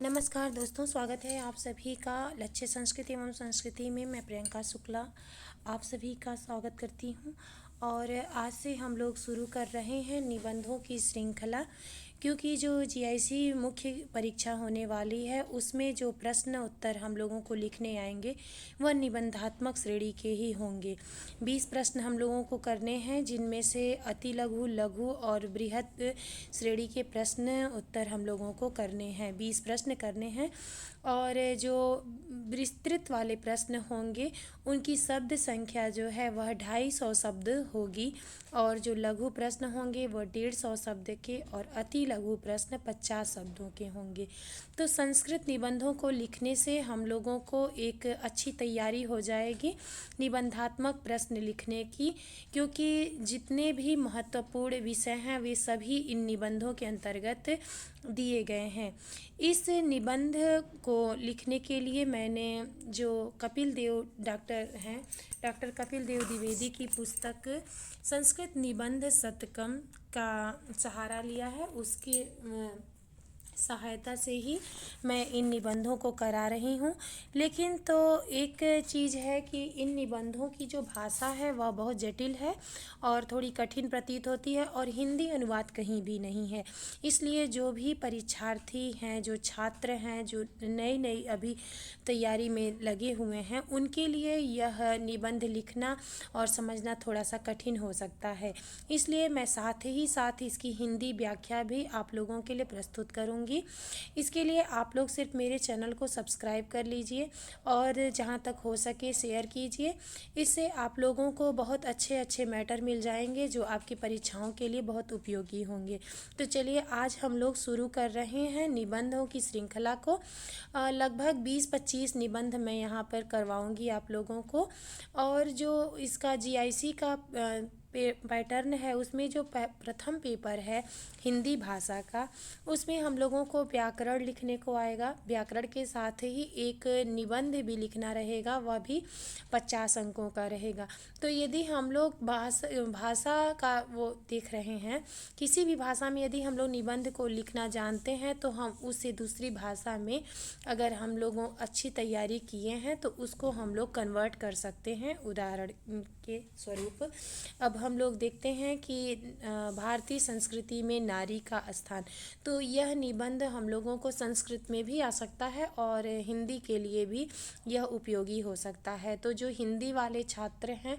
नमस्कार दोस्तों, स्वागत है आप सभी का लक्ष्य संस्कृति एवं संस्कृति में। मैं प्रियंका शुक्ला आप सभी का स्वागत करती हूँ। और आज से हम लोग शुरू कर रहे हैं निबंधों की श्रृंखला, क्योंकि जो जीआईसी मुख्य परीक्षा होने वाली है उसमें जो प्रश्न उत्तर हम लोगों को लिखने आएंगे वह निबंधात्मक श्रेणी के ही होंगे। 20 प्रश्न हम लोगों को करने हैं, जिनमें से अति लघु, लघु और बृहत श्रेणी के प्रश्न उत्तर हम लोगों को करने हैं। 20 प्रश्न करने हैं और जो विस्तृत वाले प्रश्न होंगे उनकी शब्द संख्या जो है वह 250 शब्द होगी, और जो लघु प्रश्न होंगे वह 150 शब्द के और अति लघु प्रश्न 50 शब्दों के होंगे। तो संस्कृत निबंधों को लिखने से हम लोगों को एक अच्छी तैयारी हो जाएगी निबंधात्मक प्रश्न लिखने की, क्योंकि जितने भी महत्वपूर्ण विषय हैं वे सभी इन निबंधों के अंतर्गत दिए गए हैं। इस निबंध को लिखने के लिए मैंने जो कपिल देव डॉक्टर कपिल देव द्विवेदी की पुस्तक संस्कृत निबंध शतकम का सहारा लिया है। उसकी सहायता से ही मैं इन निबंधों को करा रही हूँ। लेकिन तो एक चीज़ है कि इन निबंधों की जो भाषा है वह बहुत जटिल है और थोड़ी कठिन प्रतीत होती है, और हिंदी अनुवाद कहीं भी नहीं है। इसलिए जो भी परीक्षार्थी हैं, जो छात्र हैं, जो नई नई अभी तैयारी में लगे हुए हैं, उनके लिए यह निबंध लिखना और समझना थोड़ा सा कठिन हो सकता है। इसलिए मैं साथ ही साथ इसकी हिंदी व्याख्या भी आप लोगों के लिए प्रस्तुत करूँगी। इसके लिए आप लोग सिर्फ मेरे चैनल को सब्सक्राइब कर लीजिए और जहाँ तक हो सके शेयर कीजिए। इससे आप लोगों को बहुत अच्छे अच्छे मैटर मिल जाएंगे जो आपकी परीक्षाओं के लिए बहुत उपयोगी होंगे। तो चलिए आज हम लोग शुरू कर रहे हैं निबंधों की श्रृंखला को। लगभग 20-25 निबंध मैं यहाँ पर करवाऊँगी आप लोगों को। और जो इसका जीआईसी का पैटर्न है उसमें जो प्रथम पेपर है हिंदी भाषा का, उसमें हम लोगों को व्याकरण लिखने को आएगा। व्याकरण के साथ ही एक निबंध भी लिखना रहेगा, वह भी 50 अंकों का रहेगा। तो यदि हम लोग भाषा का वो देख रहे हैं, किसी भी भाषा में यदि हम लोग निबंध को लिखना जानते हैं तो हम उससे दूसरी भाषा में अगर हम लोगों अच्छी तैयारी किए हैं तो उसको हम लोग कन्वर्ट कर सकते हैं। उदाहरण के स्वरूप अब हम लोग देखते हैं कि भारतीय संस्कृति में नारी का स्थान, तो यह निबंध हम लोगों को संस्कृत में भी आ सकता है और हिंदी के लिए भी यह उपयोगी हो सकता है। तो जो हिंदी वाले छात्र हैं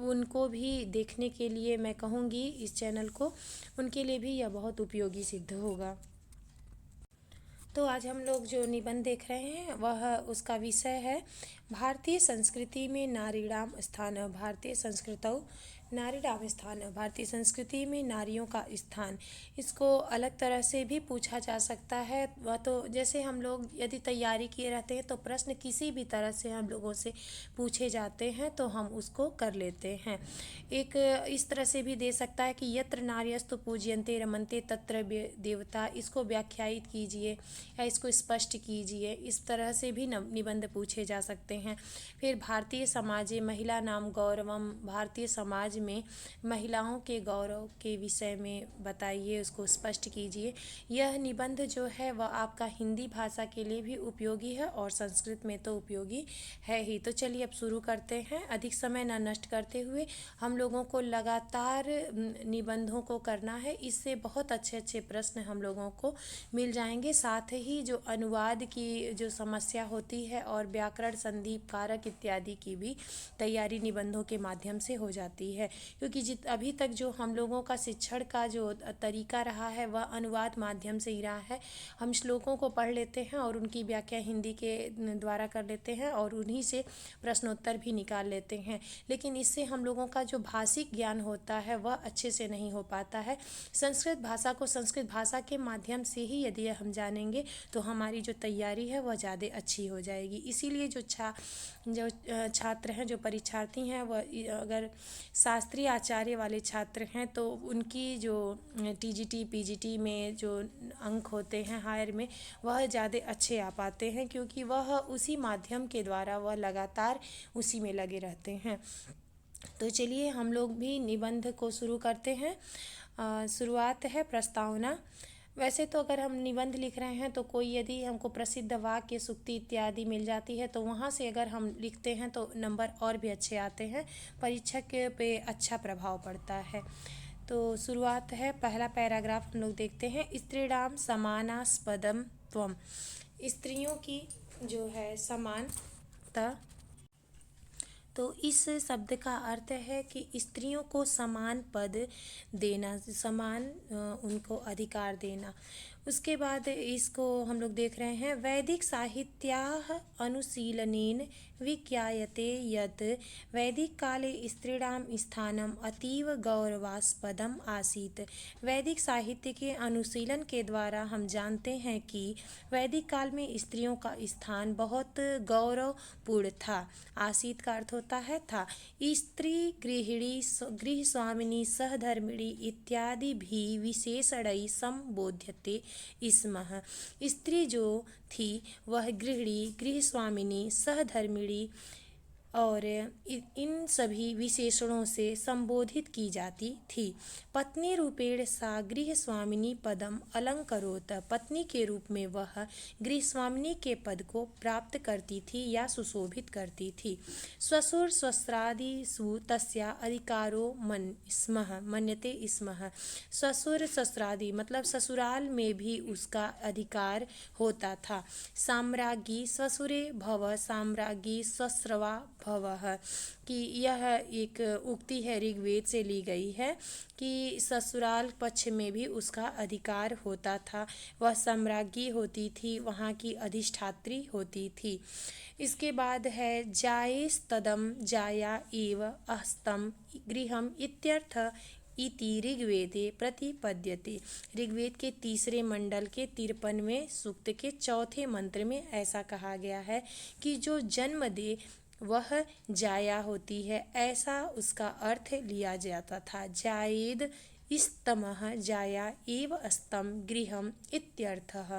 उनको भी देखने के लिए मैं कहूँगी इस चैनल को, उनके लिए भी यह बहुत उपयोगी सिद्ध होगा। तो आज हम लोग जो निबंध देख रहे हैं वह उसका विषय है भारतीय संस्कृति में नारीणाम स्थान। भारतीय संस्कृतौ नारीणाम स्थान, भारतीय संस्कृति में नारियों का स्थान। इसको अलग तरह से भी पूछा जा सकता है। वह तो जैसे हम लोग यदि तैयारी किए रहते हैं तो प्रश्न किसी भी तरह से हम लोगों से पूछे जाते हैं तो हम उसको कर लेते हैं। एक इस तरह से भी दे सकता है कि यत्र नार्यस्तु पूज्यन्ते रमन्ते तत्र देवता, इसको व्याख्यायित कीजिए या इसको स्पष्ट कीजिए। इस तरह से भी निबंध पूछे जा सकते हैं। फिर भारतीय समाजे महिला नाम गौरवम, भारतीय समाज में महिलाओं के गौरव के विषय में बताइए, उसको स्पष्ट कीजिए। यह निबंध जो है वह आपका हिंदी भाषा के लिए भी उपयोगी है और संस्कृत में तो उपयोगी है ही। तो चलिए अब शुरू करते हैं। अधिक समय न नष्ट करते हुए हम लोगों को लगातार निबंधों को करना है। इससे बहुत अच्छे अच्छे प्रश्न हम लोगों को मिल जाएंगे। साथ ही जो अनुवाद की जो समस्या होती है और व्याकरण, संधि, कारक इत्यादि की भी तैयारी निबंधों के माध्यम से हो जाती है, क्योंकि अभी तक जो हम लोगों का शिक्षण का जो तरीका रहा है वह अनुवाद माध्यम से ही रहा है। हम श्लोकों को पढ़ लेते हैं और उनकी व्याख्या हिंदी के द्वारा कर लेते हैं और उन्हीं से प्रश्नोत्तर भी निकाल लेते हैं। लेकिन इससे हम लोगों का जो भाषिक ज्ञान होता है वह अच्छे से नहीं हो पाता है। संस्कृत भाषा को संस्कृत भाषा के माध्यम से ही यदि हम जानेंगे तो हमारी जो तैयारी है वह ज़्यादा अच्छी हो जाएगी। इसीलिए जो छात्र हैं, जो परीक्षार्थी हैं, वह अगर शास्त्रीय आचार्य वाले छात्र हैं तो उनकी जो टीजीटी पीजीटी में जो अंक होते हैं हायर में, वह ज़्यादा अच्छे आ पाते हैं, क्योंकि वह उसी माध्यम के द्वारा वह लगातार उसी में लगे रहते हैं। तो चलिए हम लोग भी निबंध को शुरू करते हैं। शुरुआत है प्रस्तावना। वैसे तो अगर हम निबंध लिख रहे हैं तो कोई यदि हमको प्रसिद्ध वाक्य, सूक्ति इत्यादि मिल जाती है तो वहाँ से अगर हम लिखते हैं तो नंबर और भी अच्छे आते हैं, परीक्षा के पे अच्छा प्रभाव पड़ता है। तो शुरुआत है, पहला पैराग्राफ हम लोग देखते हैं। स्त्रीणाम समानास्पदम त्वम। स्त्रियों की जो है समानता, तो इस शब्द का अर्थ है कि स्त्रियों को समान पद देना, समान उनको अधिकार देना। उसके बाद इसको हम लोग देख रहे हैं, वैदिक साहित्याः अनुशीलनेन विज्ञायते यत् वैदिक काले स्त्रीणाम स्थानम अतीव गौरवास्पदम आसीत्। वैदिक साहित्य के अनुशीलन के द्वारा हम जानते हैं कि वैदिक काल में स्त्रियों का स्थान बहुत गौरवपूर्ण था। आसीत का अर्थ होता है था। स्त्री गृहिणी, गृह स्वामिनी, सहधर्मिणी इत्यादि भी विशेषणैः संबोध्यते स्मः। स्त्री जो थी वह गृहिणी, गृह स्वामिनी, सहधर्मिणी और इन सभी विशेषणों से संबोधित की जाती थी। पत्नी रूपेण सा गृह स्वामिनी पदम अलंकरोत। पत्नी के रूप में वह गृह स्वामिनी के पद को प्राप्त करती थी या सुशोभित करती थी। स्वसुर स्वस्त्रादिषु तस्या अधिकारो मन्यते स्मः। ससुर ससुरादि मतलब ससुराल में भी उसका अधिकार होता था। साम्राज्ञी स्वसुरे भव, साम्राज्ञी स्वस्रवा भवः, कि यह एक उक्ति है, ऋग्वेद से ली गई है कि ससुराल पक्ष में भी उसका अधिकार होता था। वह साम्राज्ञी होती थी, वहाँ की अधिष्ठात्री होती थी। इसके बाद है, जायेस्तदम जाया एव अहस्तम गृहम इत्यर्थ इति ऋग्वेदे प्रतिपद्यते। ऋग्वेद के तीसरे मंडल के 53वें सूक्त के चौथे मंत्र में ऐसा कहा गया है कि जो जन्म दे वह जाया होती है, ऐसा उसका अर्थ लिया जाता था। जायेद स्तमः जाया एव अस्तम गृहम इत्यर्थः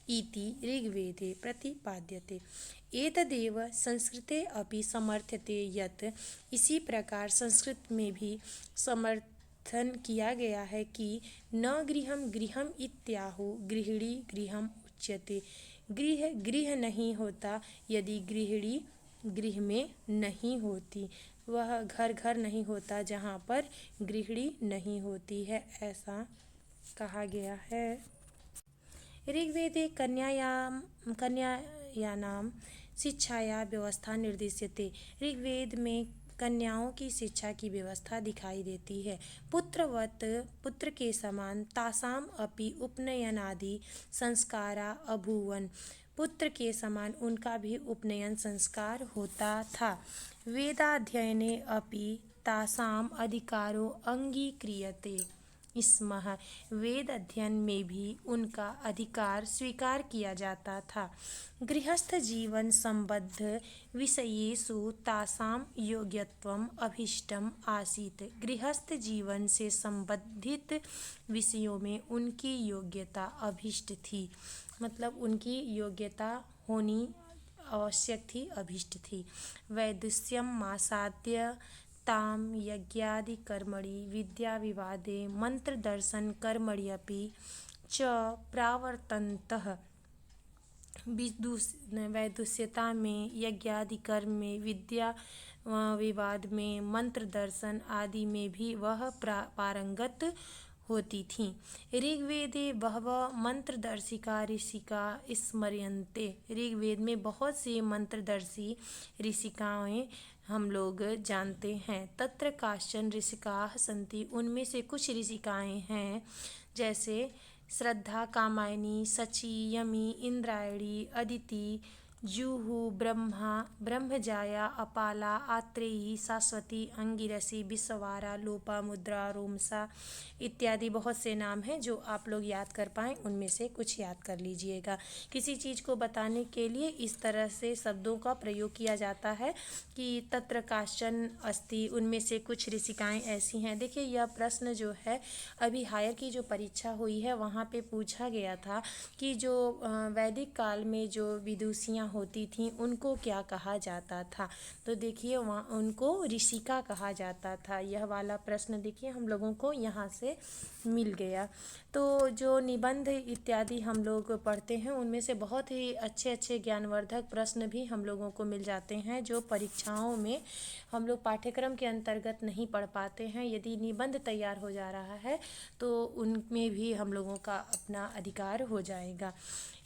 इति ऋग्वेदे प्रतिपाद्यते। एतदेव संस्कृते अपि समर्थ्यते यत्, इसी प्रकार संस्कृत में भी समर्थन किया गया है कि न गृहम गृहम इत्याहु गृहिणी गृहम उच्यते। गृह गृह नहीं होता यदि गृहिणी गृह में नहीं होती, वह घर घर नहीं होता जहाँ पर गृहिणी नहीं होती है, ऐसा कहा गया है। ऋग्वेदे कन्यायानां शिक्षाया व्यवस्था निर्दिश्यते। ऋग्वेद में कन्याओं की शिक्षा की व्यवस्था दिखाई देती है। पुत्रवत, पुत्र के समान, तासाम अपि उपनयनादि संस्कारा अभूवन। पुत्र के समान उनका भी उपनयन संस्कार होता था। वेदाध्ययने अपि तासाम अधिकारो अंगीक्रियते स्मः। वेद अध्ययन में भी उनका अधिकार स्वीकार किया जाता था। गृहस्थ जीवन संबद्ध विषयेषु तासाम योग्यत्वम अभीष्टम आसीत्। गृहस्थ जीवन से संबंधित विषयों में उनकी योग्यता अभीष्ट थी, मतलब उनकी योग्यता होनी आवश्यक थी, अभीष्ट थी। वैदुष्यम मासाद्य ताम यज्ञादि कर्मणि विद्या विवादे मंत्र दर्शन कर्मणि अपि च प्रावर्तन्तः। वैदुष्यता में, यज्ञादि कर्म में, विद्या विवाद में, मंत्र दर्शन आदि में भी वह पारंगत होती थीं। ऋग्वेदे बहवः मंत्रदर्शिका ऋषिका स्मर्यन्ते। ऋग्वेद में बहुत सी मंत्रदर्शी ऋषिकाएँ हम लोग जानते हैं। तत्र काश्चन ऋषिकाः सन्ति, उनमें से कुछ ऋषिकाएँ हैं, जैसे श्रद्धा, कामायनी, शची, यमी, इंद्रायणी, अदिति, जूहू, ब्रह्मा, ब्रह्मजाया, अपाला, आत्रेयी, शाश्वती, अंगिरसी, विश्ववारा, लोपा, मुद्रा, रोमसा इत्यादि बहुत से नाम हैं जो आप लोग याद कर पाएँ, उनमें से कुछ याद कर लीजिएगा। किसी चीज़ को बताने के लिए इस तरह से शब्दों का प्रयोग किया जाता है कि तत्र काश्चन अस्ति, उनमें से कुछ ऋषिकाएँ ऐसी हैं। देखिए, यह प्रश्न जो है अभी हायर की जो परीक्षा हुई है वहाँ पे पूछा गया था कि जो वैदिक काल में जो विदुषियाँ होती थीं उनको क्या कहा जाता था। तो देखिए, वहाँ उनको ऋषिका कहा जाता था। यह वाला प्रश्न देखिए हम लोगों को यहाँ से मिल गया। तो तो जो निबंध इत्यादि हम लोग पढ़ते हैं उनमें से बहुत ही अच्छे अच्छे ज्ञानवर्धक प्रश्न भी हम लोगों को मिल जाते हैं जो परीक्षाओं में हम लोग पाठ्यक्रम के अंतर्गत नहीं पढ़ पाते हैं। यदि निबंध तैयार हो जा रहा है तो उनमें भी हम लोगों का अपना अधिकार हो जाएगा।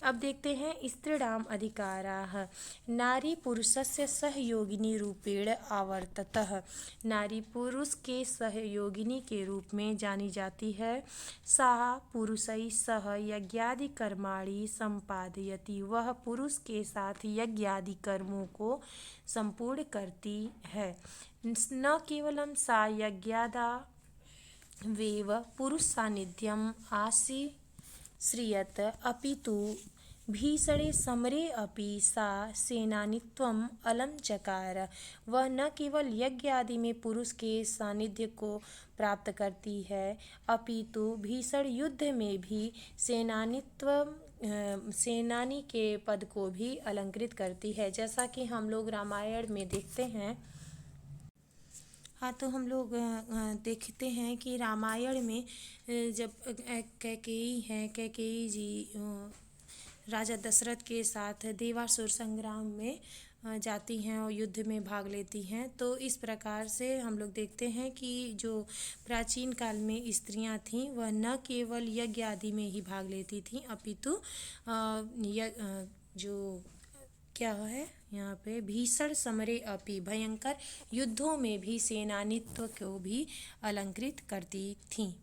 अब देखते हैं स्त्रीणाम अधिकाराः। नारी पुरुषस्य सहयोगिनी रूपेण आवर्ततः। नारी पुरुष के सहयोगिनी के रूप में जानी जाती है। सा पुरुषै सह यज्ञादि कर्माणि संपादयति। वह पुरुष के साथ यज्ञादि कर्मों को संपूर्ण करती है। न केवलं सा यज्ञादा वेव पुरुष सान्निध्यम आश्रियत अपितु भीषणे समरे अपि सा सेनानित्वम अलंचकार। वह न केवल यज्ञ आदि में पुरुष के सानिध्य को प्राप्त करती है अपितु भीषण युद्ध में भी सेनानी के पद को भी अलंकृत करती है। जैसा कि हम लोग रामायण में देखते हैं। हाँ, तो हम लोग देखते हैं कि रामायण में जब कैकेयी जी राजा दशरथ के साथ देवासुर संग्राम में जाती हैं और युद्ध में भाग लेती हैं। तो इस प्रकार से हम लोग देखते हैं कि जो प्राचीन काल में स्त्रियां थीं वह न केवल यज्ञ आदि में ही भाग लेती थीं अपितु जो क्या है यहाँ पे भीषण समरे अपि भयंकर युद्धों में भी सेनानित्व को भी अलंकृत करती थीं।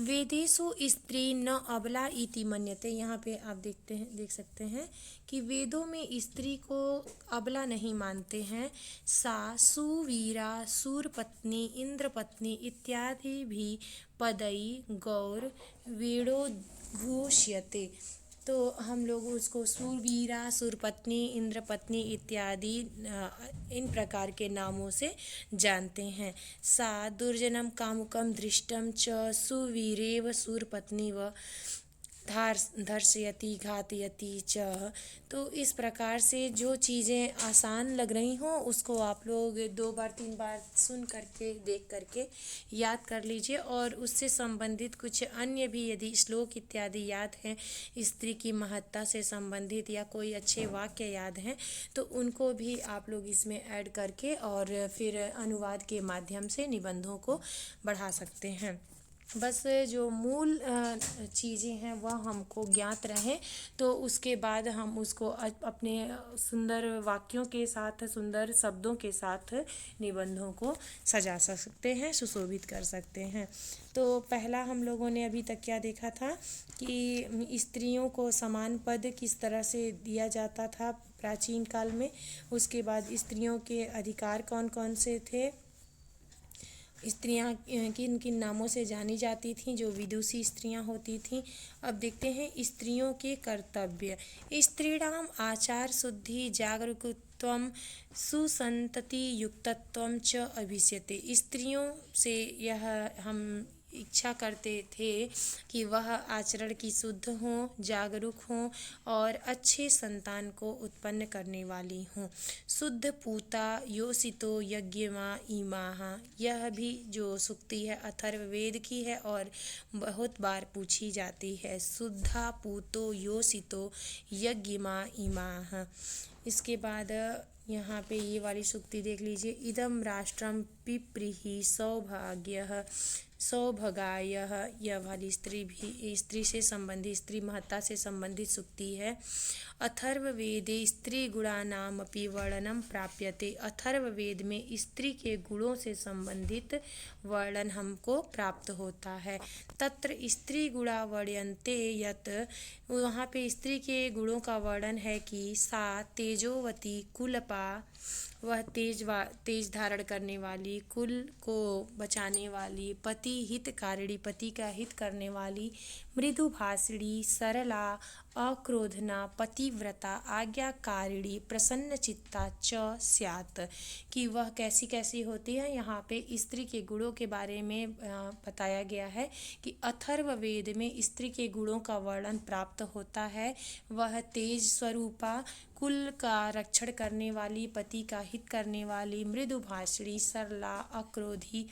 वेदेषु स्त्री न अबला इति मन्यते। यहाँ पे आप देख सकते हैं कि वेदों में स्त्री को अबला नहीं मानते हैं। सा सुवीरा सूरपत्नी इंद्रपत्नी इत्यादि भी पदई गौर वेणोद्घोष्यते। तो हम लोग उसको सूरवीरा सूरपत्नी इंद्रपत्नी इत्यादि इन प्रकार के नामों से जानते हैं। सा दुर्जनम कामुकम दृष्टम च सुवीरेव सूरपत्नी व धर्षयति घातयति च। तो इस प्रकार से जो चीज़ें आसान लग रही हों उसको आप लोग 2 बार 3 बार सुन करके देख करके याद कर लीजिए और उससे संबंधित कुछ अन्य भी यदि श्लोक इत्यादि याद हैं, स्त्री की महत्ता से संबंधित या कोई अच्छे वाक्य याद हैं तो उनको भी आप लोग इसमें ऐड करके और फिर अनुवाद के माध्यम से निबंधों को बढ़ा सकते हैं। बस जो मूल चीज़ें हैं वह हमको ज्ञात रहें तो उसके बाद हम उसको अपने सुंदर वाक्यों के साथ सुंदर शब्दों के साथ निबंधों को सजा सकते हैं, सुशोभित कर सकते हैं। तो पहला हम लोगों ने अभी तक क्या देखा था कि स्त्रियों को समान पद किस तरह से दिया जाता था प्राचीन काल में। उसके बाद स्त्रियों के अधिकार कौन कौन से थे, स्त्रियां किन किन नामों से जानी जाती थीं जो विदुषी स्त्रियां होती थीं। अब देखते हैं स्त्रियों के कर्तव्य। स्त्रीणाम आचार शुद्धि जागरूकत्वम सुसंतति युक्तत्वम च अभिष्यते। स्त्रियों से यह हम इच्छा करते थे कि वह आचरण की शुद्ध हों, जागरूक हों और अच्छे संतान को उत्पन्न करने वाली हों। शुद्ध पूता योषितो यज्ञमा इमाः। यह भी जो सूक्ति है अथर्ववेद की है और बहुत बार पूछी जाती है। शुद्धा पूतो योषितो यज्ञमा इमाः। इसके बाद यहाँ पे ये वाली सूक्ति देख लीजिए। इदम राष्ट्रम पिप्रीहि सौभगायः। यह वाली स्त्री से संबंधित, स्त्री महत्ता से संबंधित सूक्ति है। अथर्ववेदे स्त्री गुणानामपि वर्णनम प्राप्यते। अथर्ववेद में स्त्री के गुणों से संबंधित वर्णन हमको प्राप्त होता है। तत्र स्त्री गुणा वर्ण्यन्ते यत। वहाँ पे स्त्री के गुणों का वर्णन है कि सा तेजोवती कुलपा। वह तेज धारण करने वाली, कुल को बचाने वाली, पति हितकारिणी पति का हित करने वाली, मृदुभाषिणी सरला अक्रोधना पतिव्रता आज्ञाकारिणी प्रसन्नचित्ता च स्यात्। कि वह कैसी कैसी होती है। यहाँ पे स्त्री के गुणों के बारे में बताया गया है कि अथर्ववेद में स्त्री के गुणों का वर्णन प्राप्त होता है। वह तेज स्वरूपा, कुल का रक्षण करने वाली, पति का हित करने वाली, मृदुभाषिणी, सरला, अक्रोधी,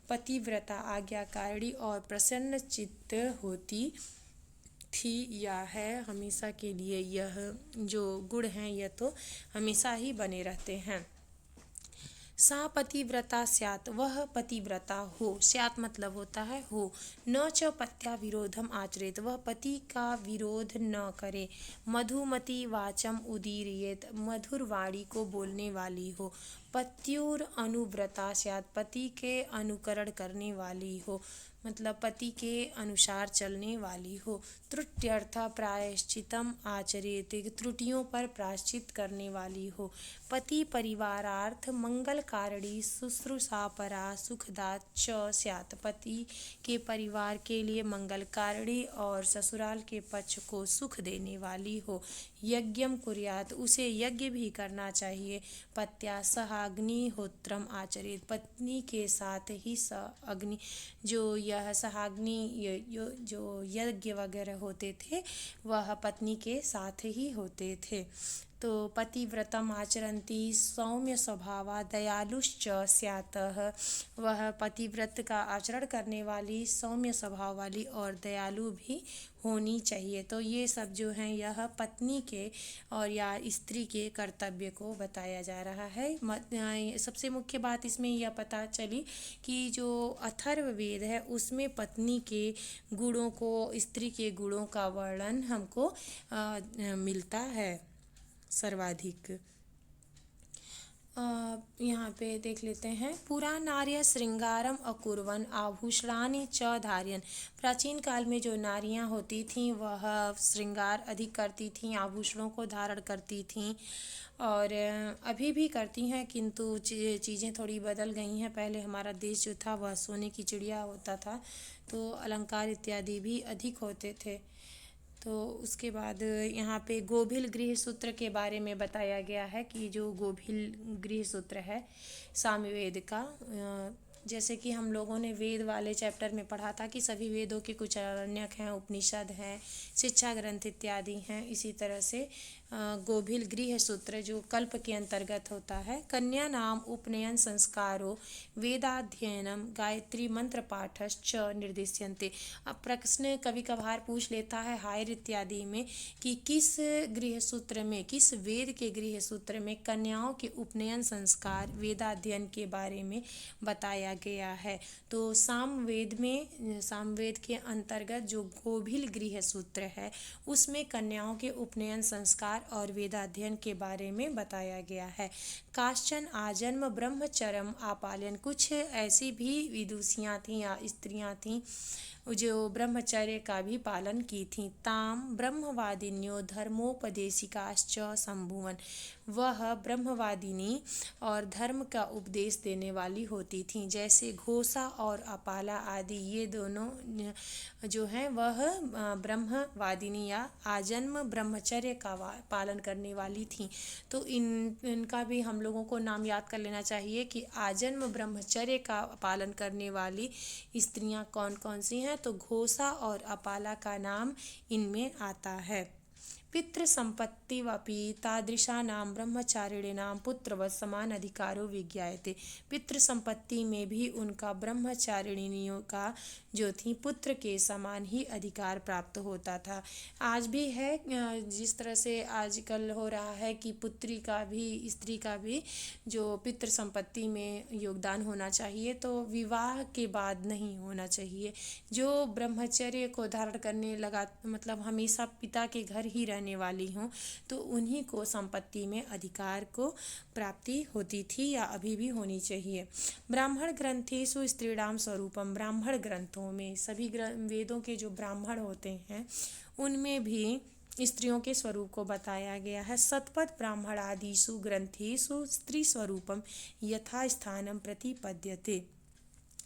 पतिव्रता, आज्ञाकारिणी और प्रसन्न चित्त होती थी। या है हमेशा के लिए। यह जो गुण हैं यह तो हमेशा ही बने रहते हैं। सा पतिव्रता स्यात्, वह पतिव्रता हो। स्यात् मतलब होता है हो। न च पत्या विरोधम आचरेत, वह पति का विरोध न करे। मधुमती वाचम उदीरयेत, मधुर वाणी को बोलने वाली हो। पत्युर अनुव्रता स्यात्, पति के अनुकरण करने वाली हो, मतलब पति के अनुसार चलने वाली हो। त्रुट्यर्थ प्रायश्चितम आचरेत, त्रुटियों पर प्रायश्चित करने वाली हो। पति परिवारार्थ मंगलकारिणी शुश्रूषापरा सुखदा च स्यात्, पति के परिवार के लिए मंगलकारिणी और ससुराल के पक्ष को सुख देने वाली हो। यज्ञम कुर्यात्, उसे यज्ञ भी करना चाहिए। पत्या सह अग्निहोत्रम आचरेत, पत्नी के साथ ही अग्नि जो यह सहाग्नि जो यज्ञ वगैरह होते थे वह पत्नी के साथ ही होते थे। तो पतिव्रतम आचरन्ति सौम्य स्वभावा दयालुश्च स्यात्, वह पतिव्रत का आचरण करने वाली, सौम्य स्वभाव वाली और दयालु भी होनी चाहिए। तो ये सब जो हैं यह पत्नी के और या स्त्री के कर्तव्य को बताया जा रहा है। सबसे मुख्य बात इसमें यह पता चली कि जो अथर्ववेद है उसमें पत्नी के गुणों को, स्त्री के गुणों का वर्णन हमको मिलता है सर्वाधिक। यहाँ पे देख लेते हैं। पुरा नार्य श्रृंगारम अकुर्वन आभूषणानि च धारयन्, प्राचीन काल में जो नारियां होती थीं वह श्रृंगार अधिक करती थीं, आभूषणों को धारण करती थीं और अभी भी करती हैं, किंतु चीज़ें थोड़ी बदल गई हैं। पहले हमारा देश जो था वह सोने की चिड़िया होता था, तो अलंकार इत्यादि भी अधिक होते थे। तो उसके बाद यहाँ पे गोभिल गृह सूत्र के बारे में बताया गया है कि जो गोभिल गृह सूत्र है सामवेद का, जैसे कि हम लोगों ने वेद वाले चैप्टर में पढ़ा था कि सभी वेदों के कुछ आरण्यक हैं, उपनिषद हैं, शिक्षा ग्रंथ इत्यादि हैं। इसी तरह से गोभिल गृह सूत्र जो कल्प के अंतर्गत होता है। कन्या नाम उपनयन संस्कारो वेदाध्ययनम गायत्री मंत्र पाठश्च निर्दिश्यन्ते। अब प्रश्न कभी कभार पूछ लेता है हायर इत्यादि में कि किस गृह सूत्र में, किस वेद के गृह सूत्र में कन्याओं के उपनयन संस्कार वेदाध्ययन के बारे में बताया गया है। तो सामवेद में, सामवेद के अंतर्गत जो गोभिल गृह सूत्र है उसमें कन्याओं के उपनयन संस्कार और वेदाध्ययन के बारे में बताया गया है। काश्चन आजन्म ब्रह्मचर्यम आपालन, कुछ ऐसी भी विदुषियाँ थीं या स्त्रियाँ थीं जो ब्रह्मचर्य का भी पालन की थीं। ताम ब्रह्मवादिन्यो धर्मोपदेशिकाश्च संभुवन, वह ब्रह्मवादिनी और धर्म का उपदेश देने वाली होती थीं। जैसे घोषा और अपाला आदि ये दोनों जो हैं वह ब्रह्मवादिनी या आजन्म ब्रह्मचर्य का पालन करने वाली थीं। तो इनका भी हम लोगों को नाम याद कर लेना चाहिए कि आजन्म ब्रह्मचर्य का पालन करने वाली स्त्रियां कौन कौन सी हैं। तो घोषा और अपाला का नाम इनमें आता है। पितृ संपत्ति वपि तादृशानां ब्रह्मचारिणीनां पुत्रवत् समान अधिकारो विज्ञायते, पितृ संपत्ति में भी उनका ब्रह्मचारिणियों का जो थी पुत्र के समान ही अधिकार प्राप्त होता था। आज भी है, जिस तरह से आजकल हो रहा है कि पुत्री का भी, स्त्री का भी जो पितृ संपत्ति में योगदान होना चाहिए, तो विवाह के बाद नहीं होना चाहिए। जो ब्रह्मचर्य को धारण करने लगा, मतलब हमेशा पिता के घर ही रहने वाली हों, तो उन्हीं को संपत्ति में अधिकार को प्राप्ति होती थी या अभी भी होनी चाहिए। ब्राह्मण ग्रंथेषु स्त्रीणाम स्वरूपम, ब्राह्मण ग्रंथों में, सभी वेदों के जो ब्राह्मण होते हैं उनमें भी स्त्रियों के स्वरूप को बताया गया है। सतपथ ब्राह्मणादिषु ग्रंथेषु स्त्री स्वरूपम यथा स्थानम प्रतिपद्यते,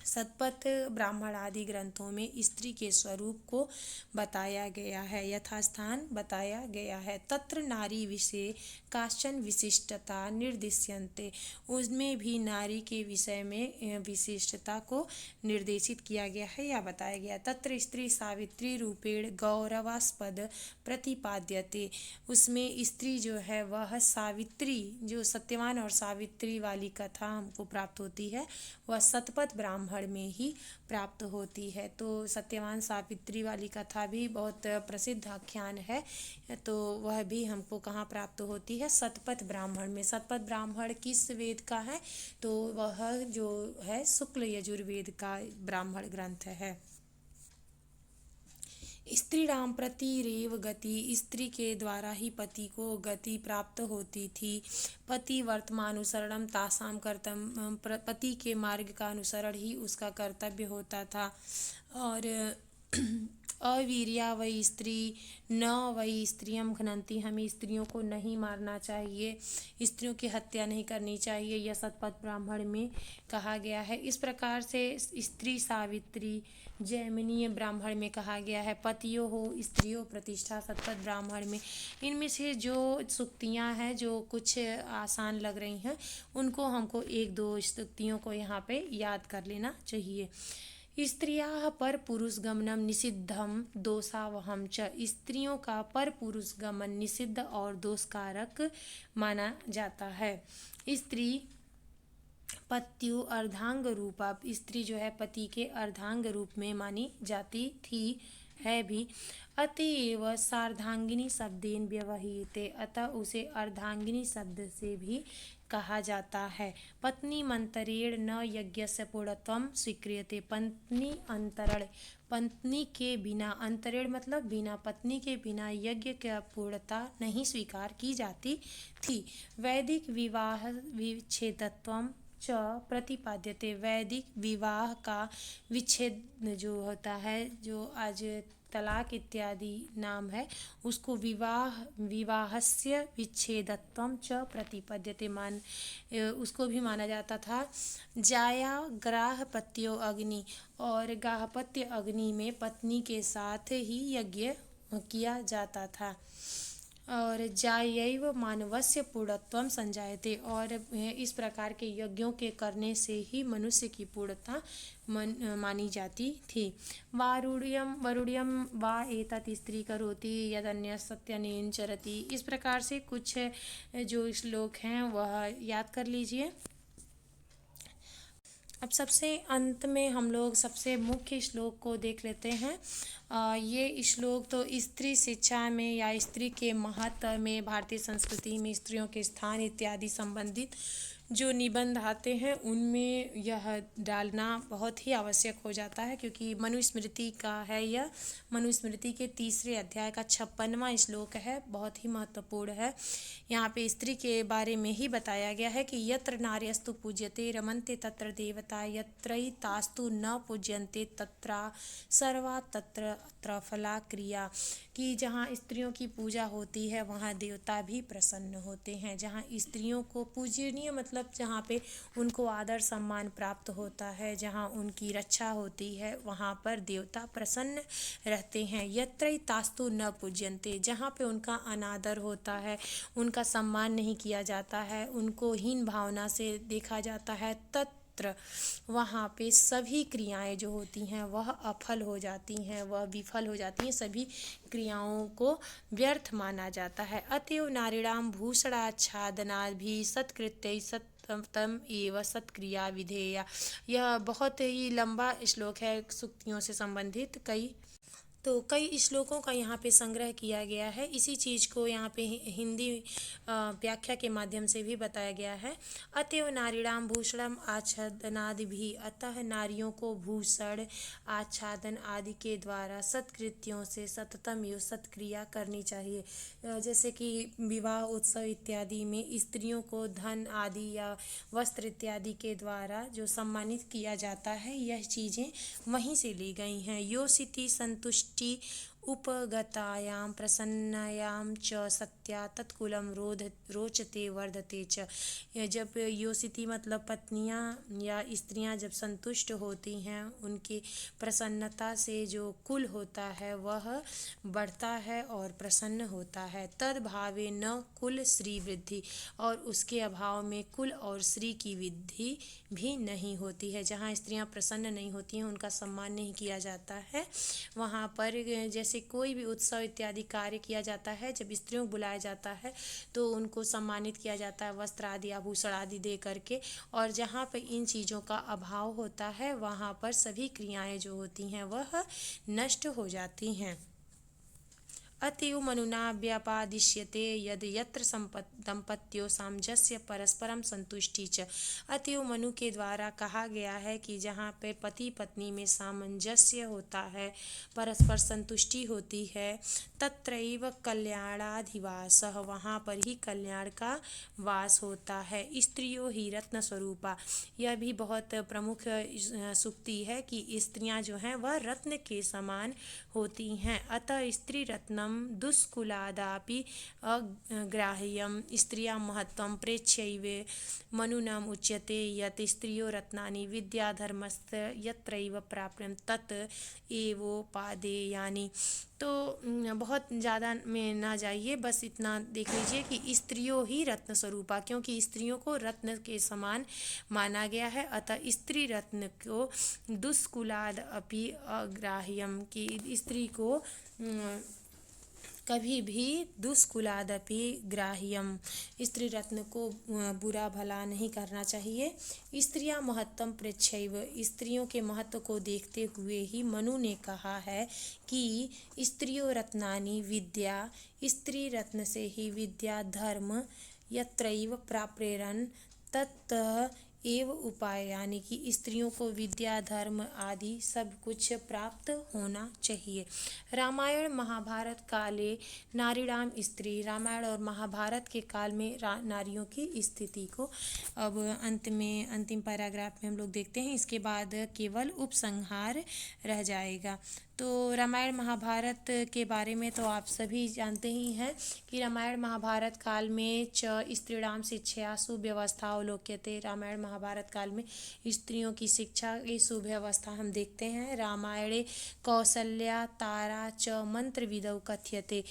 सतपथ ब्राह्मण आदि ग्रंथों में स्त्री के स्वरूप को बताया गया है, यथास्थान बताया गया है। तत्र नारी विषय काश्चन विशिष्टता निर्दिश्यन्ते, उसमें भी नारी के विषय में विशिष्टता को निर्देशित किया गया है या बताया गया। तत्र स्त्री सावित्री रूपेण गौरवास्पद प्रतिपाद्यते, उसमें स्त्री जो है वह सावित्री, जो सत्यवान और सावित्री वाली कथा हमको प्राप्त होती है, वह सतपथ ब्राह्मण ब्राह्मण में ही प्राप्त होती है। तो सत्यवान सावित्री वाली कथा भी बहुत प्रसिद्ध आख्यान है, तो वह भी हमको कहाँ प्राप्त होती है, शतपथ ब्राह्मण में। शतपथ ब्राह्मण किस वेद का है, तो वह जो है शुक्ल यजुर्वेद का ब्राह्मण ग्रंथ है। स्त्रीणाम प्रति रेव गति, स्त्री के द्वारा ही पति को गति प्राप्त होती थी। पति वर्तमानुसरणम तासाम कर्तव्यम, पति के मार्ग का अनुसरण ही उसका कर्तव्य होता था। और अवीर्या वही स्त्री न वही स्त्रियम घ्नन्ति, हमें स्त्रियों को नहीं मारना चाहिए, स्त्रियों की हत्या नहीं करनी चाहिए, यह शतपथ ब्राह्मण में कहा गया है। इस प्रकार से स्त्री सावित्री जैमिनीय ब्राह्मण में कहा गया है। पतियो हो स्त्रियों प्रतिष्ठा शतपथ ब्राह्मण में। इनमें से जो सूक्तियाँ हैं जो कुछ आसान लग रही हैं, उनको हमको एक दो सूक्तियों को यहाँ पे याद कर लेना चाहिए। स्त्रियाः पर पुरुष गमनम निषिद्धम दोषावहम च, स्त्रियों का पर पुरुष गमन निषिद्ध और दोषकारक माना जाता है। स्त्री पत्यु अर्धांग रूपा, स्त्री जो है पति के अर्धांग रूप में मानी जाती थी, है भी। अतएव सार्धांगिनी शब्देन व्यवह्रियते, अतः उसे अर्धांगिनी शब्द से भी कहा जाता है। पत्नी मंतरेण न यज्ञस्य पूर्णत्वं स्वीक्रियते, पत्नी अंतरण, पत्नी के बिना, अंतरेण मतलब बिना, पत्नी के बिना यज्ञ की पूर्णता नहीं स्वीकार की जाती थी। वैदिक विवाह विच्छेदत्वं च प्रतिपाद्यते, वैदिक विवाह का विच्छेद जो होता है, जो आज तलाक इत्यादि नाम है, उसको विवाहस्य विच्छेदत्वं च प्रतिपद्यते उसको भी माना जाता था। जाया गार्हपत्यो अग्नि, और गार्हपत्य अग्नि में पत्नी के साथ ही यज्ञ किया जाता था। और जायैव मानवस्य पूर्णत्वं संजायते, और इस प्रकार के यज्ञों के करने से ही मनुष्य की पूर्णता मानी जाती थी। वरुण्यम वा एतत् स्त्री करोति यदन्य सत्यनेन चरति, इस प्रकार से कुछ जो श्लोक हैं वह याद कर लीजिए। अब सबसे अंत में हम लोग सबसे मुख्य श्लोक को देख लेते हैं। ये श्लोक तो स्त्री शिक्षा में या स्त्री के महत्व में, भारतीय संस्कृति में स्त्रियों के स्थान इत्यादि संबंधित जो निबंध आते हैं उनमें यह डालना बहुत ही आवश्यक हो जाता है, क्योंकि मनुस्मृति का है यह। मनुस्मृति के 3 अध्याय का 56वां श्लोक है, बहुत ही महत्वपूर्ण है। यहाँ पे स्त्री के बारे में ही बताया गया है कि यत्र नार्यस्तु पूज्यते रमन्ते तत्र देवता, यत्रैतास्तु न पूज्यन्ते तत्रा सर्वा तत्र फला क्रिया, कि जहाँ स्त्रियों की पूजा होती है वहाँ देवता भी प्रसन्न होते हैं। जहाँ स्त्रियों को पूजनीय मतलब जहाँ पे उनको आदर सम्मान प्राप्त होता है, जहाँ उनकी रक्षा होती है, वहाँ पर देवता प्रसन्न रहते हैं। यत्रैतास्तु न पूज्यन्ते, जहाँ पे उनका अनादर होता है, उनका सम्मान नहीं किया जाता है, उनको हीन भावना से देखा जाता है, वहाँ पे सभी क्रियाएं जो होती हैं वह अफल हो जाती हैं, वह विफल हो जाती हैं, सभी क्रियाओं को व्यर्थ माना जाता है। अतएव नारीणाम भूषणाच्छादनाद् भी सत्कृत्यै सत्तम एव सत्क्रिया विधेया, यह बहुत ही लंबा श्लोक है, सूक्तियों से संबंधित कई श्लोकों का यहाँ पे संग्रह किया गया है। इसी चीज़ को यहाँ पे हिंदी व्याख्या के माध्यम से भी बताया गया है। अतएव नारीणाम भूषणम आच्छादनादि भी, अतः नारियों को भूषण आच्छादन आदि के द्वारा सत्कृत्यों से सततम एवं सत्क्रिया करनी चाहिए। जैसे कि विवाह उत्सव इत्यादि में स्त्रियों को धन आदि या वस्त्र इत्यादि के द्वारा जो सम्मानित किया जाता है, यह चीज़ें वहीं से ली गई हैं। योषिति संतुष्टि उपगतायां प्रसन्नायां च सत्या तत्कुलम रोचते वर्धते च, जब योषिति मतलब पत्नियां या स्त्रियां जब संतुष्ट होती हैं, उनकी प्रसन्नता से जो कुल होता है वह बढ़ता है और प्रसन्न होता है। तद भावे न कुल श्री वृद्धि, और उसके अभाव में कुल और श्री की वृद्धि भी नहीं होती है। जहाँ स्त्रियां प्रसन्न नहीं होती हैं, उनका सम्मान नहीं किया जाता है, वहाँ पर जैसे जैसे कोई भी उत्सव इत्यादि कार्य किया जाता है, जब स्त्रियों को बुलाया जाता है तो उनको सम्मानित किया जाता है वस्त्र आदि आभूषण आदि दे करके। और जहाँ पर इन चीज़ों का अभाव होता है वहाँ पर सभी क्रियाएं जो होती हैं वह नष्ट हो जाती हैं। अतएव मनुना व्यापादिश्यते यद यत्र दंपत्यो सामंजस्य परस्परम संतुष्टि च। अतएव मनु के द्वारा कहा गया है कि जहाँ पे पति पत्नी में सामंजस्य होता है, परस्पर संतुष्टि होती है, तत्रैव कल्याणाधिवासः, वहाँ पर ही कल्याण का वास होता है। स्त्रियों ही रत्न स्वरूपा, यह भी बहुत प्रमुख सूक्ति है कि स्त्रियां जो हैं वह रत्न के समान होती हैं। अतः स्त्री रत्नम दुष्कुलादापि अग्राह्यम स्त्रियां महत्वं प्रेक्ष्यैव मनुना उच्यते यत् स्त्रियो रत्नानि विद्याधर्मस्त यत्रैव प्राप्यं तत् एवोपादेयानि। तो बहुत ज़्यादा में ना जाइए, बस इतना देख लीजिए कि स्त्रियों ही रत्न स्वरूपा, क्योंकि स्त्रियों को रत्न के समान माना गया है। अतः स्त्री रत्न को दुष्कुलाद अपि अग्राह्यम, की स्त्री को कभी भी दुष्कुलादपि ग्राह्यम, स्त्री रत्न को बुरा भला नहीं करना चाहिए। स्त्रियां महत्तम प्रेक्षैव, स्त्रियों के महत्व को देखते हुए ही मनु ने कहा है कि स्त्रियों रत्नानि विद्या, स्त्री रत्न से ही विद्या धर्म यत्रैव प्राप्येरन तत् एव उपाय, यानी कि स्त्रियों को विद्या धर्म आदि सब कुछ प्राप्त होना चाहिए। रामायण महाभारत काले नारीणाम स्त्री, रामायण और महाभारत के काल में नारियों की स्थिति को अब अंत में अंतिम पैराग्राफ में हम लोग देखते हैं। इसके बाद केवल उपसंहार रह जाएगा। तो रामायण महाभारत के बारे में तो आप सभी जानते ही हैं कि रामायण महाभारत काल में स्त्रीणाम शिक्षया सुव्यवस्था अवलोक्यते, रामायण महाभारत काल में स्त्रियों की शिक्षा की सुव्यवस्था हम देखते हैं। रामायणे कौसल्या तारा च मंत्र विदौ कथ्यते,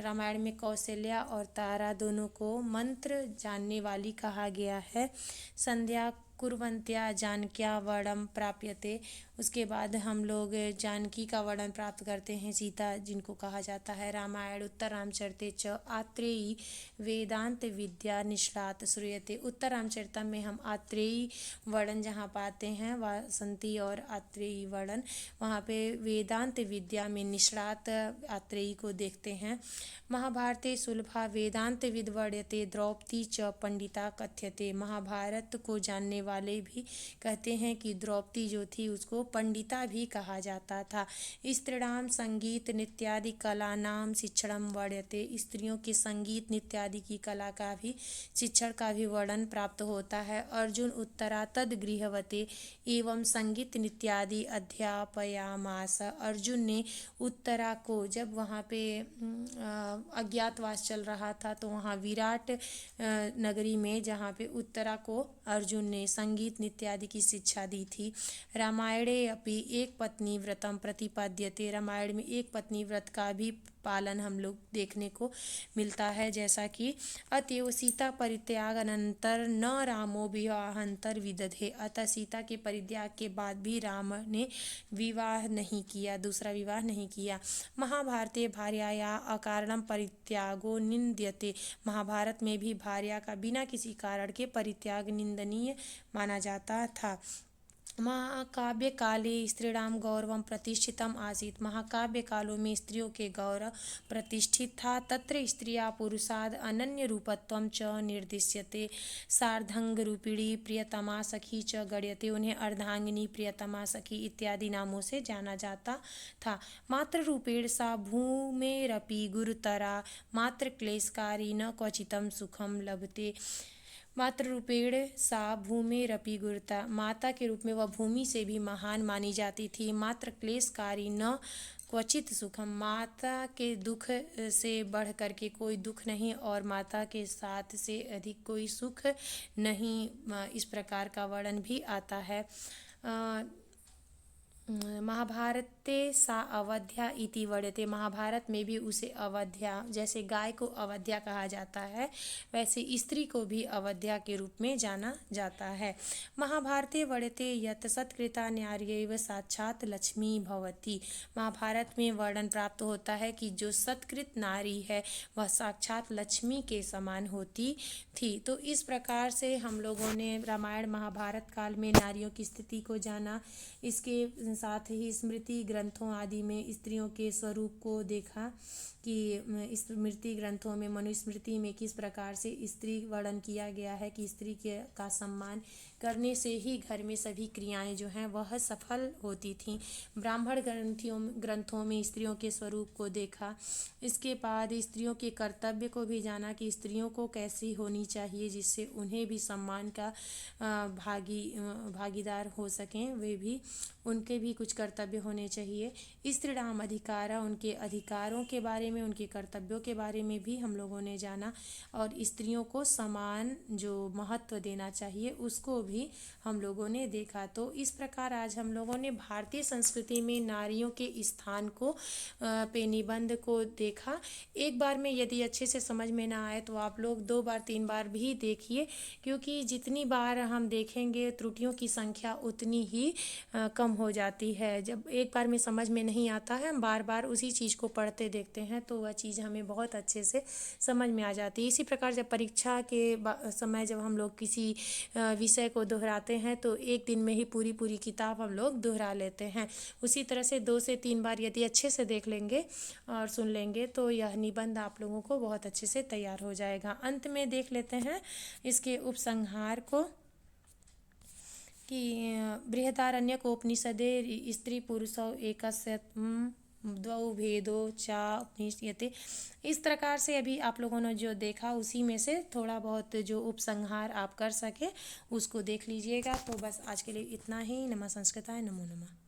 रामायण में कौशल्या और तारा दोनों को मंत्र जानने वाली कहा गया है। संध्या कुर्वन्त्या जानक्या वर्णम प्राप्यते, उसके बाद हम लोग जानकी का वर्णन प्राप्त करते हैं, सीता जिनको कहा जाता है। रामायण उत्तर रामचरिते च आत्रेयी वेदांत विद्या निष्णात श्रूयते, उत्तर रामचरितम में हम आत्रेयी वर्णन जहाँ पाते हैं, वासंती और आत्रेयी वर्णन, वहाँ पे वेदांत विद्या में निष्णात आत्रेयी को देखते हैं। महाभारते सुलभा वेदांत विद्वर्यते द्रौपदी च पंडिता कथ्यते, महाभारत को जानने वाले भी कहते हैं कि द्रौपदी जो थी उसको पंडिता भी कहा जाता था। स्त्रीणाम संगीत नित्यादि कला नाम शिक्षणम वर्ण्यते, स्त्रियों के संगीत नित्यादि की कला का भी शिक्षण का भी वर्णन प्राप्त होता है। अर्जुन उत्तरा तद गृहवते एवं संगीत नित्यादि अध्यापयामास, अर्जुन ने उत्तरा को जब वहाँ पे अज्ञातवास चल रहा था तो वहाँ विराट नगरी में जहाँ पे उत्तरा को अर्जुन ने संगीत नित्यादि की शिक्षा दी थी। रामायणे अपि एक पत्नी व्रतम प्रतिपाद्यते, रामायण में एक पत्नी व्रत का भी पालन हम लोग देखने को मिलता है, जैसा कि अतएव सीता परित्याग अनंतर न रामो विवाहांतर विदधे, अतः सीता के परित्याग के बाद भी राम ने विवाह नहीं किया, दूसरा विवाह नहीं किया। महाभारते भार्याया अकारणम परित्यागो निंद्यते, महाभारत में भी भार्या का बिना किसी कारण के परित्याग निंदनीय माना जाता था। महाकाव्य काले स्त्रीणाम गौरवम प्रतिष्ठितम आसीत, महाकाव्य कालों में स्त्रियों के गौरव प्रतिष्ठित था। तत्र स्त्रिया पुरुषाद अनन्य रूपत्वम च निर्दिश्यते, सार्धंग रूपिणी प्रियतमा सखी च गण्यते, उन्हें अर्धांगिनी प्रियतमा सखी इत्यादि नामों से जाना जाता था। मात्र रूपेण सा भूमेरपि गुरुतरा मात्र क्लेशकारी न क्वचितम सुखम लभते, मात्र रूपेण सा भूमेरपि गुरुता, माता के रूप में वह भूमि से भी महान मानी जाती थी। मात्र क्लेशकारी न क्वचित सुखम, माता के दुख से बढ़ कर के कोई दुख नहीं और माता के साथ से अधिक कोई सुख नहीं, इस प्रकार का वर्णन भी आता है। महाभारते सा अवध्या इति वर्ण्यते। महाभारत में भी उसे अवध्या, जैसे गाय को अवध्या कहा जाता है वैसे स्त्री को भी अवध्या के रूप में जाना जाता है। महाभारते वर्ण्यते यत् सत्कृता नार्यैव साक्षात् लक्ष्मी भवति। महाभारत में वर्णन प्राप्त होता है कि जो सत्कृत नारी है वह साक्षात लक्ष्मी के समान होती थी। तो इस प्रकार से हम लोगों ने रामायण महाभारत काल में नारियों की स्थिति को जाना। इसके साथ ही स्मृति ग्रंथों आदि में स्त्रियों के स्वरूप को देखा कि स्मृति ग्रंथों में मनुस्मृति में किस प्रकार से स्त्री वर्णन किया गया है कि स्त्री के का सम्मान करने से ही घर में सभी क्रियाएं जो हैं वह सफल होती थीं। ब्राह्मण ग्रंथों में स्त्रियों के स्वरूप को देखा। इसके बाद स्त्रियों के कर्तव्य को भी जाना कि स्त्रियों को कैसी होनी चाहिए जिससे उन्हें भी सम्मान का भागीदार हो सकें, वे भी उनके भी कुछ कर्तव्य होने चाहिए। स्त्रीणाम अधिकारा, उनके अधिकारों के बारे में, उनके कर्तव्यों के बारे में भी हम लोगों ने जाना और स्त्रियों को समान जो महत्व देना चाहिए उसको भी हम लोगों ने देखा। तो इस प्रकार आज हम लोगों ने भारतीय संस्कृति में नारियों के स्थान को पे निबंध को देखा। एक बार में यदि अच्छे से समझ में ना आए तो आप लोग 2 बार 3 बार भी देखिए, क्योंकि जितनी बार हम देखेंगे त्रुटियों की संख्या उतनी ही कम हो जाती है। जब एक बार में समझ में नहीं आता है, हम बार बार उसी चीज़ को पढ़ते देखते हैं तो वह चीज़ हमें बहुत अच्छे से समझ में आ जाती है। इसी प्रकार जब परीक्षा के समय जब हम लोग किसी विषय को दोहराते हैं तो एक दिन में ही पूरी किताब हम लोग दोहरा लेते हैं। उसी तरह से 2 से 3 बार यदि अच्छे से देख लेंगे और सुन लेंगे तो यह निबंध आप लोगों को बहुत अच्छे से तैयार हो जाएगा। अंत में देख लेते हैं इसके उपसंहार को कि बृहदारण्यकोपनिषदे स्त्री पुरुषौ एकस्य द्वौ भेदो चा उपनिष्यते। इस प्रकार से अभी आप लोगों ने जो देखा उसी में से थोड़ा बहुत जो उपसंहार आप कर सके उसको देख लीजिएगा। तो बस आज के लिए इतना ही। नमः संस्कृताय, नमो नमः।